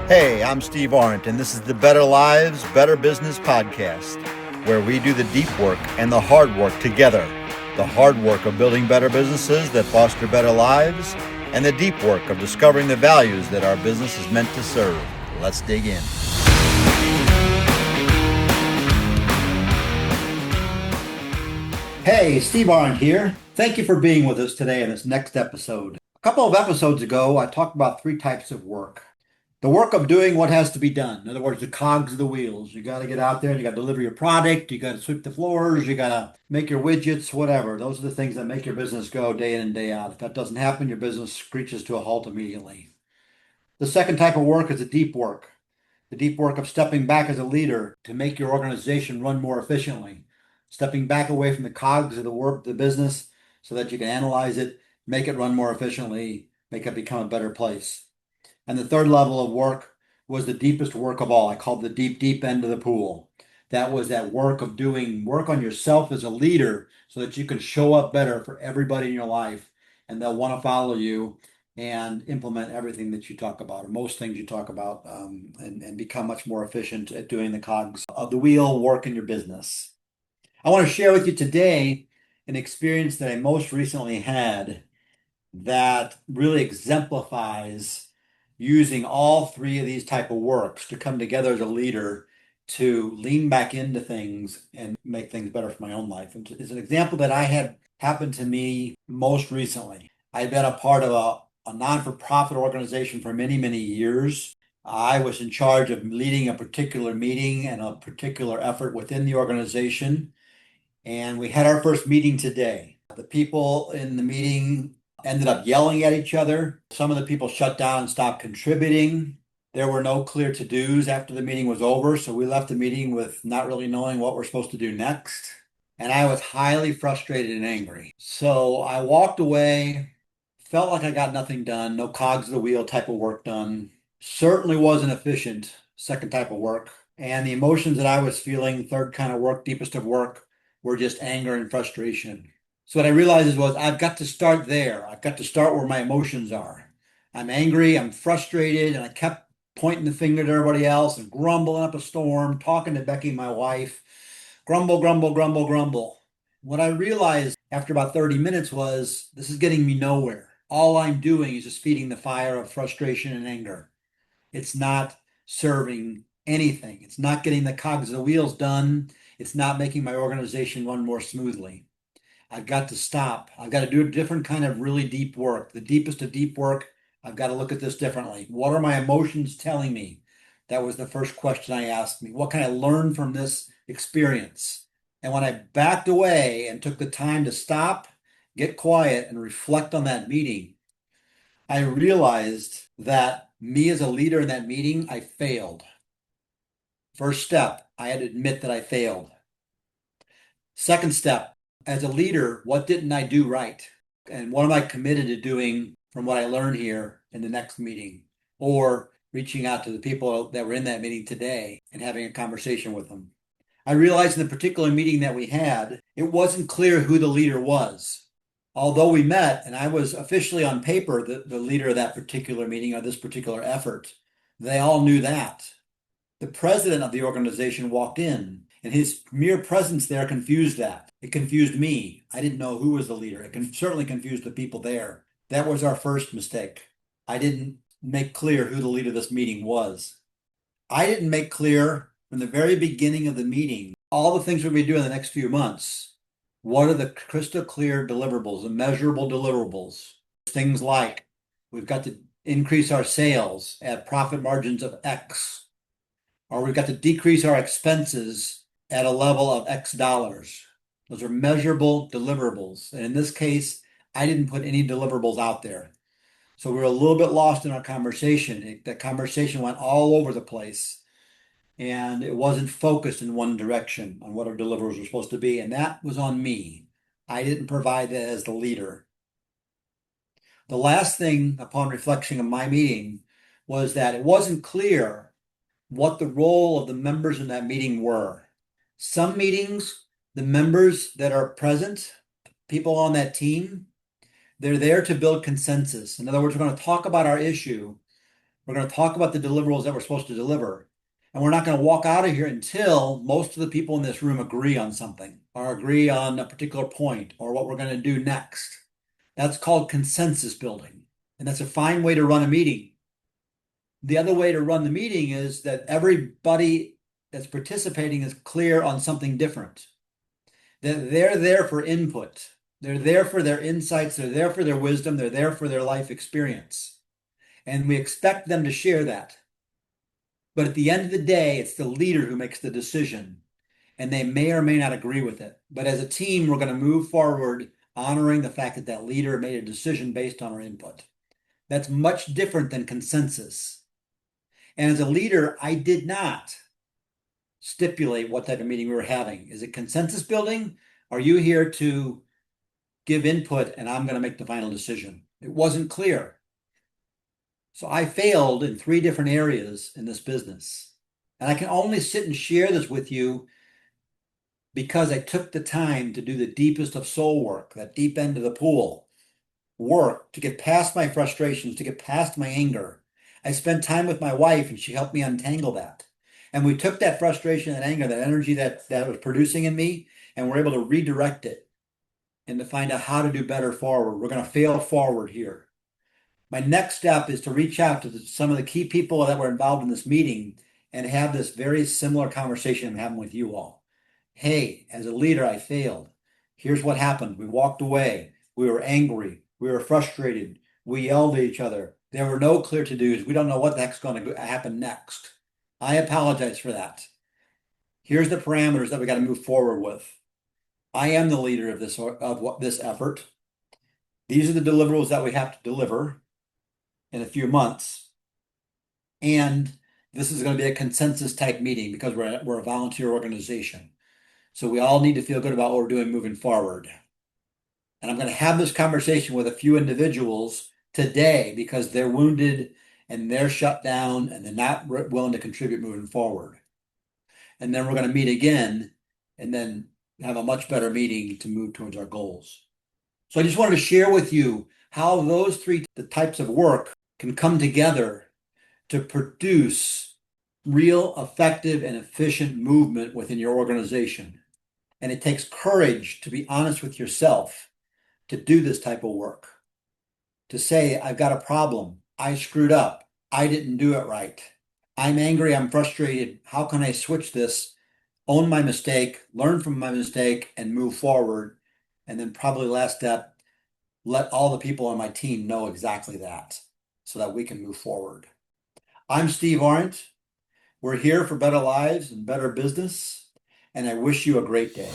Hey, I'm Steve Arendt, and this is the Better Lives, Better Business podcast, where we do the deep work and the hard work together. The hard work of building better businesses that foster better lives, and the deep work of discovering the values that our business is meant to serve. Let's dig in. Hey, Steve Arendt here. Thank you for being with us today in this next episode. A couple of episodes ago, I talked about three types of work. The work of doing what has to be done. In other words, the cogs of the wheels. You got to get out there and you got to deliver your product. You got to sweep the floors. You got to make your widgets, whatever. Those are the things that make your business go day in and day out. If that doesn't happen, your business screeches to a halt immediately. The second type of work is the deep work. The deep work of stepping back as a leader to make your organization run more efficiently. Stepping back away from the cogs of the work, the business, so that you can analyze it, make it run more efficiently, make it become a better place. And the third level of work was the deepest work of all. I called the deep, deep end of the pool. That was that work of doing work on yourself as a leader so that you can show up better for everybody in your life and they'll want to follow you and implement everything that you talk about, or most things you talk about, and become much more efficient at doing the cogs of the wheel work in your business. I want to share with you today an experience that I most recently had that really exemplifies using all three of these type of works to come together as a leader to lean back into things and make things better for my own life. And it's an example that I had happened to me most recently. I've been a part of a non-for-profit organization for many, many years. I was in charge of leading a particular meeting and a particular effort within the organization. And we had our first meeting today. The people in the meeting ended up yelling at each other. Some of the people shut down and stopped contributing. There were no clear to-dos after the meeting was over, so we left the meeting with not really knowing what we're supposed to do next. And I was highly frustrated and angry. So I walked away, felt like I got nothing done, no cogs of the wheel type of work done. Certainly wasn't efficient, second type of work. And the emotions that I was feeling, third kind of work, deepest of work, were just anger and frustration. So what I realized was I've got to start there. I've got to start where my emotions are. I'm angry, I'm frustrated, and I kept pointing the finger to everybody else and grumbling up a storm, talking to Becky, my wife. Grumble, grumble, grumble, grumble. What I realized after about 30 minutes was this is getting me nowhere. All I'm doing is just feeding the fire of frustration and anger. It's not serving anything. It's not getting the cogs of the wheels done. It's not making my organization run more smoothly. I've got to stop. I've got to do a different kind of really deep work. The deepest of deep work, I've got to look at this differently. What are my emotions telling me? That was the first question I asked me. What can I learn from this experience? And when I backed away and took the time to stop, get quiet, and reflect on that meeting, I realized that me as a leader in that meeting, I failed. First step, I had to admit that I failed. Second step, as a leader, what didn't I do right? And what am I committed to doing from what I learned here in the next meeting? Or reaching out to the people that were in that meeting today and having a conversation with them. I realized in the particular meeting that we had, it wasn't clear who the leader was. Although we met and I was officially on paper the leader of that particular meeting or this particular effort, they all knew that. The president of the organization walked in, and his mere presence there confused that. It confused me. I didn't know who was the leader. It certainly confused the people there. That was our first mistake. I didn't make clear who the leader of this meeting was. I didn't make clear from the very beginning of the meeting all the things we're going to be doing in the next few months. What are the crystal clear deliverables, the measurable deliverables? Things like we've got to increase our sales at profit margins of X, or we've got to decrease our expenses at a level of X dollars. Those are measurable deliverables. And in this case, I didn't put any deliverables out there. So we were a little bit lost in our conversation. The conversation went all over the place. And it wasn't focused in one direction on what our deliverables were supposed to be. And that was on me. I didn't provide that as the leader. The last thing upon reflection of my meeting was that it wasn't clear what the role of the members in that meeting were. Some meetings, the members that are present, people on that team, they're there to build consensus. In other words, we're going to talk about our issue, We're going to talk about the deliverables that we're supposed to deliver. And we're not going to walk out of here until most of the people in this room agree on something or agree on a particular point or what we're going to do next. That's called consensus building. And that's a fine way to run a meeting. The other way to run the meeting is that everybody that's participating is clear on something different. That they're there for input. They're there for their insights. They're there for their wisdom. They're there for their life experience. And we expect them to share that. But at the end of the day, it's the leader who makes the decision, and they may or may not agree with it. But as a team, we're going to move forward honoring the fact that that leader made a decision based on our input. That's much different than consensus. And as a leader, I did not stipulate what type of meeting we were having. Is it consensus building? Are you here to give input and I'm going to make the final decision? It wasn't clear. So I failed in 3 different areas in this business. And I can only sit and share this with you because I took the time to do the deepest of soul work, that deep end of the pool work, to get past my frustrations, to get past my anger. I spent time with my wife and she helped me untangle that. And we took that frustration and anger, that energy that was producing in me, and we're able to redirect it and to find out how to do better forward. We're going to fail forward here. My next step is to reach out to some of the key people that were involved in this meeting and have this very similar conversation I'm having with you all. Hey, as a leader, I failed. Here's what happened. We walked away. We were angry. We were frustrated. We yelled at each other. There were no clear to-dos. We don't know what the heck's going to happen next. I apologize for that. Here's the parameters that we got to move forward with. I am the leader of this effort. These are the deliverables that we have to deliver in a few months. And this is going to be a consensus type meeting because we're a volunteer organization. So we all need to feel good about what we're doing moving forward. And I'm going to have this conversation with a few individuals today because they're wounded and they're shut down and they're not willing to contribute moving forward. And then we're going to meet again and then have a much better meeting to move towards our goals. So I just wanted to share with you how those 3 types of work can come together to produce real effective and efficient movement within your organization. And it takes courage to be honest with yourself to do this type of work. To say, I've got a problem. I screwed up. I didn't do it right. I'm angry. I'm frustrated. How can I switch this? Own my mistake, learn from my mistake, and move forward. And then probably last step, let all the people on my team know exactly that so that we can move forward. I'm Steve Arendt. We're here for better lives and better business, and I wish you a great day.